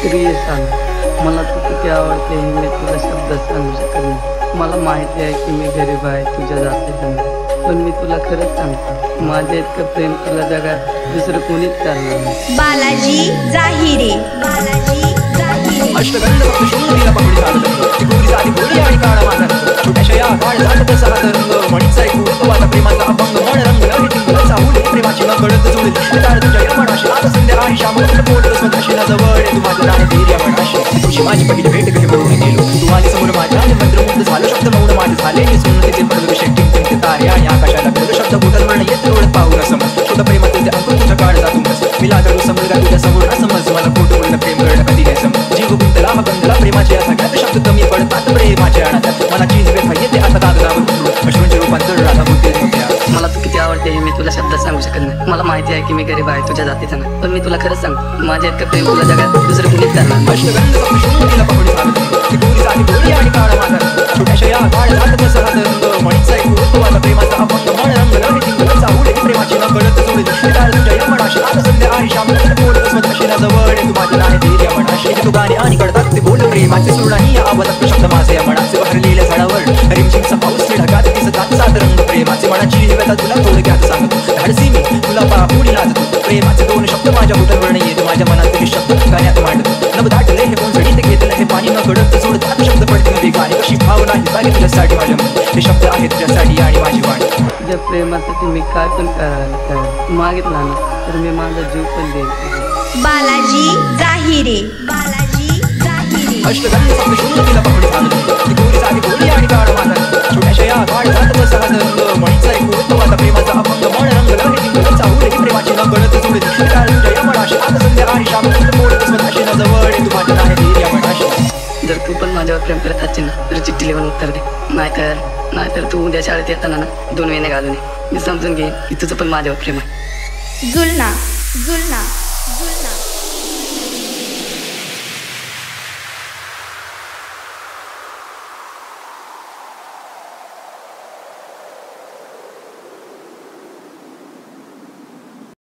तरी हे सांग, मला तू किती आवडते हे मी तुला शब्दात सांगू शकत नाही. मला माहिती आहे की मी गरीब आहे तुझ्या जातीचं, पण मी तुला खरंच सांगतो, माझ्या इतकं प्रेम तुला जगात दुसरं कोणीच करणार नाही. बालाजी जाहिरे, बालाजी जाहिरे. अष्टगंध फक्त शून्यला पकडी चालत ती गोरी झाली गोरी आणि काळा माझा छोट्याशा या काळ जात तसा रंग म्हणीचा एक उत्सवाचा प्रेमाचा अभंग मन रंगला हे टिंगल चाहुली प्रेमाची न कळत जुळली ते ताळ तुझ्या यमनाशी आज संध्या आणि श्याम पोट स्वतःशी न जवळ तू माझं राणे धीर यमनाशी तुझी माझी पहिली भेट कधी बोलून गेलो तू माझ्या समोर माझ्या मंत्रमुग्ध झालं शब्द मौन माझे झाले हे सुन्न तिचे पडवे शेटिंग ते तारे आणि आकाशाला कळलं शब्द बोटल वर्ण येत डोळ्यात पाहून समज छोटं प्रेमाचं ते अंकुर तुझ्या काळ जातून बस मिला करू समजला तुझ्या समोर न समज मला खोटं बोलणं प्रेम करणं कधी नाही समज जीव गुंतला गंधला प्रेमाची या सगळ्यात शब्द कमी पडतात प्रेमाच्या अणात मला चीज व्यथा येते आता कागदावर अश्रूंचे रूपांतर राधा बोलते मोठ्या. मला तू किती आवडते हे मी तुला शब्दात सांगू शकत नाही. मला माहिती आहे की मी गरीब आहे तुझ्या जातीचा नाही, पण मी तुला खरंच सांगतो, माझ्या इतकं प्रेम तुला जगात दुसरं कोणीच करणार नाही. अष्टगंध फक्त शून्यला पकडी चालत ती गोरी झाली गोरी आणि काळा माझा छोट्याशा या काळ जात तसा रंग म्हणीचा एक उत्सवाचा प्रेमाचा अभंग मन रंगला हे टिंगल चाहुली प्रेमाची न कळत जुळली ते ताळ तुझ्या यमनाशी आज संध्या आणि श्याम पोट स्वतःशी न जवळ तू माझं राणे धीर यमनाशी तू गाणे आणि कळतात ते बोल प्रेमाचे सुर नाही आवाजात शब्द माझे यमनाचे बहरलेल्या झाडावर रिमझिमचा पाऊस ढगात दिसतात सात रंग प्रेमाचे मनाची व्यथा तुला थोडक्यात सांगतो धाडसी मी तुला पाहुणी नाचतो प्रेमाचे दोन शब्द माझ्या बोटावर नाही येत माझ्या मनातील शब्द गाण्यात मांडतो नभ दाटले हे कोण झडीत घेतलं हे पाणी न गडत सोडतात शब्द पडते नदी गाणी कशी भावना ही जागे तुझ्यासाठी माझ्या मन हे शब्द आहेत तुझ्यासाठी आणि माझी वाणी. तुझ्या प्रेमासाठी मी काय पण करायला मागितला ना तर मी माझा जीव पण देईन. बालाजी जाहिरे, बालाजी जाहिरे. अष्टगंध फक्त शून्यला पकडी चालत ती गोरी झाली गोरी आणि काळा माझा छोट्याशा या काळ जात तसा रंग म्हणीचा एक उत्सवाचा प्रेमाचा अभंग मन रंगला हे टिंगल चाहुली प्रेमाची न कळत जुळली ते ताळ तुझ्या यमनाशी आज संध्या आणि श्याम पोट स्वतःशी न जवळ तू माझं राणे धीर यमनाशी. जर तू पण माझ्यावर प्रेम करत असशील ना तर चिठ्ठी लिहून उत्तर दे, नाहीतर तू उद्या शाळेत येताना ना 2 वेणे घालून ये. मी समजून घेईन की तुझं पण माझ्यावर प्रेम आहे. जुलना, जुलना, जुलना.